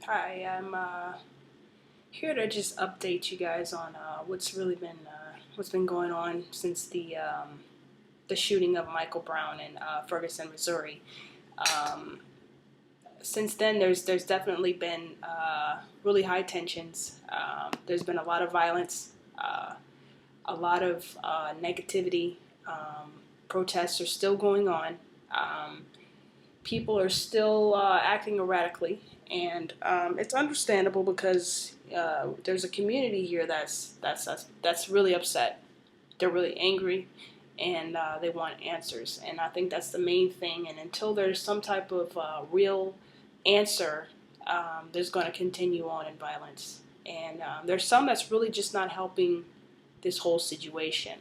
Hi, I'm here to just update you guys on what's been going on since the shooting of Michael Brown in Ferguson, Missouri. Um, since then, there's definitely been really high tensions. There's been a lot of violence, a lot of negativity. Protests are still going on. Um, People are still acting erratically, and it's understandable because there's a community here that's really upset. They're really angry, and they want answers. And I think that's the main thing. And until there's some type of real answer, there's going to continue on in violence. And there's some that's really just not helping this whole situation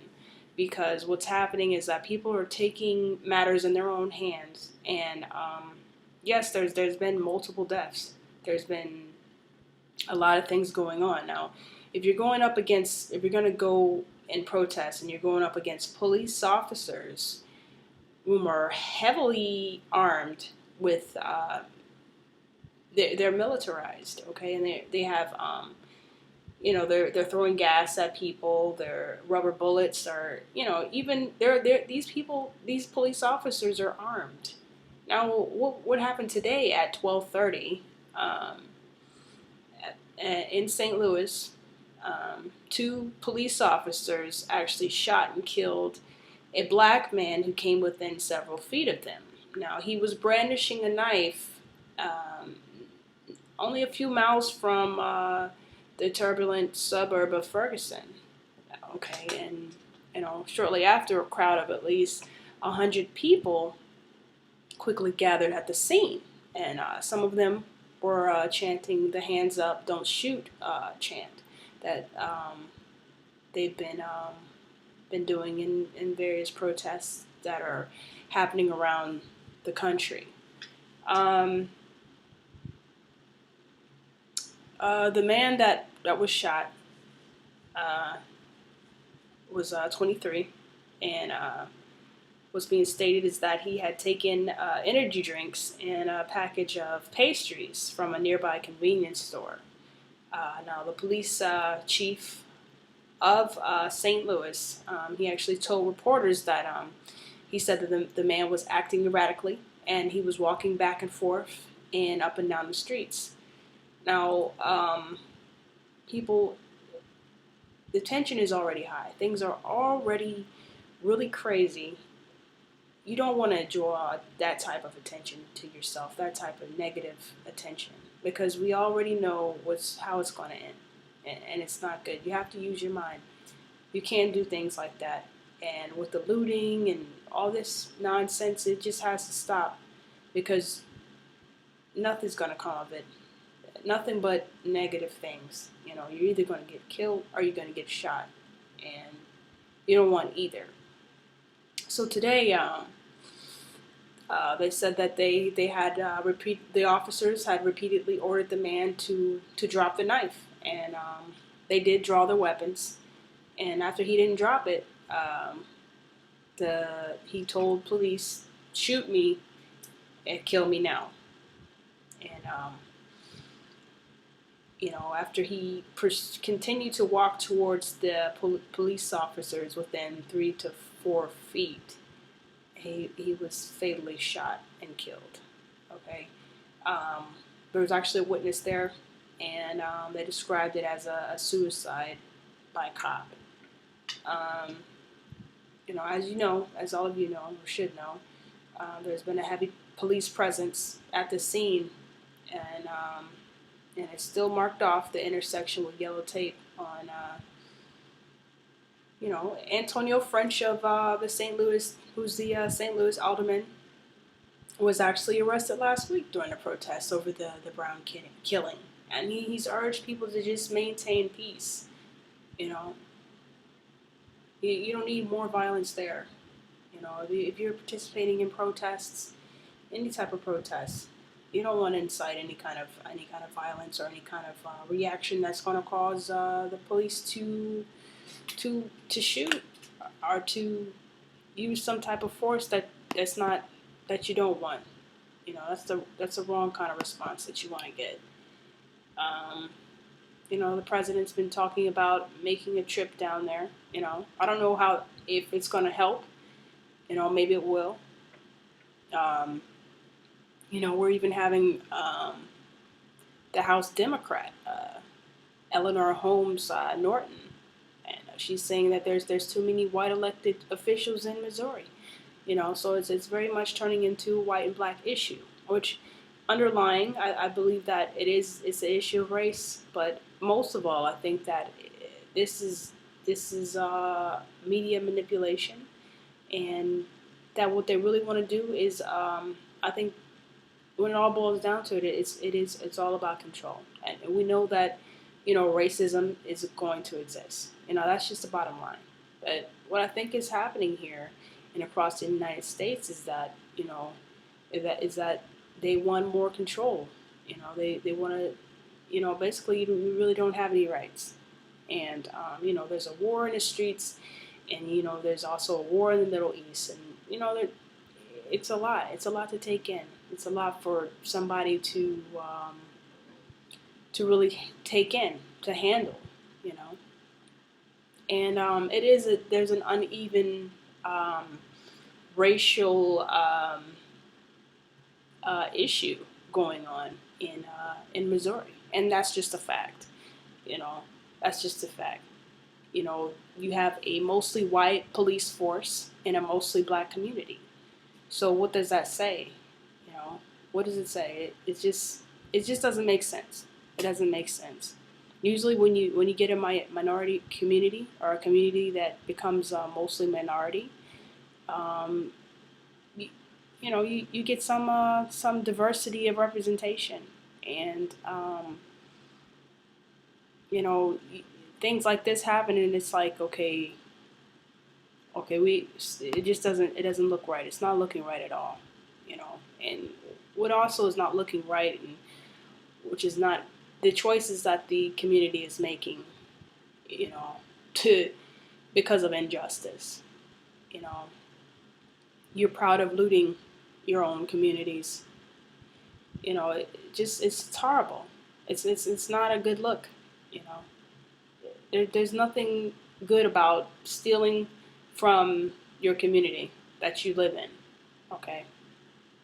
because what's happening is that people are taking matters in their own hands. And yes, there's been multiple deaths. There's been a lot of things going on. Now, if you're going to go and protest and you're going up against police officers whom are heavily armed with, they're militarized, okay, and they have they're throwing gas at people. Their rubber bullets are, even these police officers are armed. Now, what happened today at 12:30 in St. Louis? Two police officers actually shot and killed a black man who came within several feet of them. Now, he was brandishing a knife only a few miles from the turbulent suburb of Ferguson. Okay, and shortly after, a crowd of at least 100 people quickly gathered at the scene, and some of them were chanting the "Hands up, don't shoot" chant that they've been doing in various protests that are happening around the country. Um, the man that was shot uh, was 23, and what's being stated is that he had taken energy drinks and a package of pastries from a nearby convenience store. Now, the police chief of St. Louis, he actually told reporters that he said that the man was acting erratically and he was walking back and forth and up and down the streets. Now, people, the tension is already high. Things are already really crazy. You don't want to draw that type of attention to yourself, that type of negative attention, because we already know how it's going to end, and it's not good. You have to use your mind. You can't do things like that. And with the looting and all this nonsense, it just has to stop because nothing's going to come of it. Nothing but negative things. You're either going to get killed or you're going to get shot, and you don't want either. So today, they said that they had the officers had repeatedly ordered the man to drop the knife, and they did draw their weapons. And after he didn't drop it, he told police, "Shoot me and kill me now." And after he continued to walk towards the police officers within 3 to 4 feet, he was fatally shot and killed. Okay, um, there was actually a witness there, and they described it as a suicide by cop. Um, as all of you know, or should know, there's been a heavy police presence at the scene, and it's still marked off the intersection with yellow tape on. Antonio French of the St. Louis, who's the St. Louis alderman, was actually arrested last week during a protest over the Brown killing. And he's urged people to just maintain peace. You know, you don't need more violence there. If you're participating in protests, any type of protests, you don't want to incite any kind of violence or any kind of reaction that's going to cause the police to shoot or to use some type of force that's not that you don't want. That's the wrong kind of response that you want to get. Um, the president's been talking about making a trip down there. I don't know if it's going to help. Maybe it will. Um, we're even having the House Democrat, Eleanor Holmes Norton, and she's saying that there's too many white elected officials in Missouri. So it's very much turning into a white and black issue, which underlying, I believe that it's an issue of race, but most of all, I think that this is media manipulation, and that what they really want to do is, I think, when it all boils down to it, it's all about control, and we know that racism is going to exist. That's just the bottom line. But what I think is happening here and across the United States is that is that they want more control. They want to basically you really don't have any rights, and there's a war in the streets, and there's also a war in the Middle East, and it's a lot. It's a lot to take in. It's a lot for somebody to really take in, to handle, you know. And there's an uneven racial issue going on in Missouri, and that's just a fact. You know, that's just a fact. You have a mostly white police force in a mostly black community. So what does that say? You know, what does it say? It just doesn't make sense. It doesn't make sense. Usually, when you get a minority community or a community that becomes mostly minority, um, you, you get some diversity of representation, and you know things like this happen, and it's like okay, it doesn't look right. It's not looking right at all, And what also is not looking right, and which is not the choices that the community is making, to because of injustice. You know, you're proud of looting your own communities. It's horrible. It's not a good look. You know, there's nothing good about stealing from your community that you live in. Okay,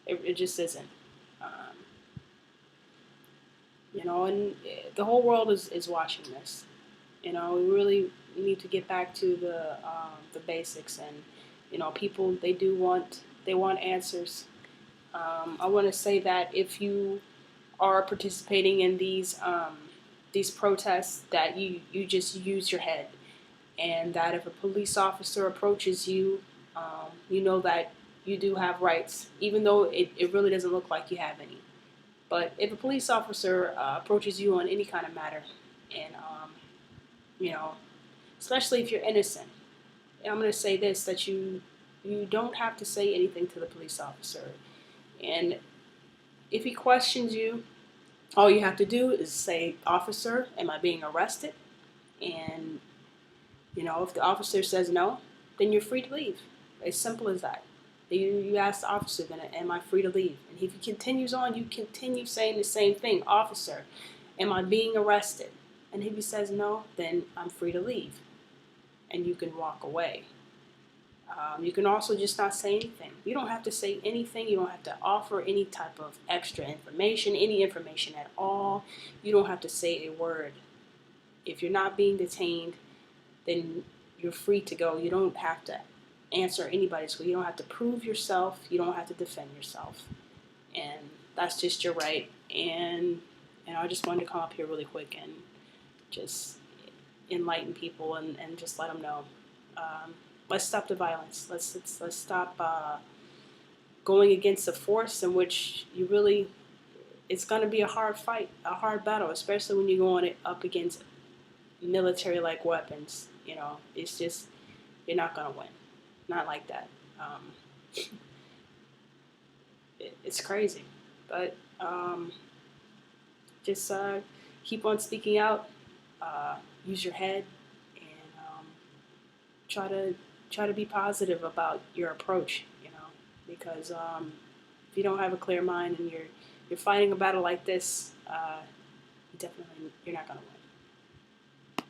it just isn't. Um, and the whole world is watching this. We really need to get back to the basics, and people they want answers. I want to say that if you are participating in these protests, that you just use your head, and that if a police officer approaches you, you know that you do have rights, even though it really doesn't look like you have any. But if a police officer approaches you on any kind of matter, and you know, especially if you're innocent, and I'm going to say this, that you don't have to say anything to the police officer, and if he questions you, all you have to do is say, "Officer, am I being arrested?" And if the officer says no, then you're free to leave. As simple as that. You ask the officer, then, am I free to leave? And if he continues on, you continue saying the same thing. Officer, am I being arrested? And if he says no, then I'm free to leave. And you can walk away. You can also just not say anything. You don't have to say anything. You don't have to offer any type of extra information, any information at all. You don't have to say a word. If you're not being detained, then you're free to go. You don't have to answer anybody's question. You don't have to prove yourself. You don't have to defend yourself. And that's just your right. And I just wanted to come up here really quick and just enlighten people and just let them know. Let's stop the violence. Let's stop going against a force in which it's going to be a hard fight, a hard battle, especially when you're going up against military-like weapons. It's just, you're not going to win. Not like that. It's crazy. But just keep on speaking out. Use your head, and try to be positive about your approach. Because if you don't have a clear mind and you're fighting a battle like this, definitely you're not gonna win.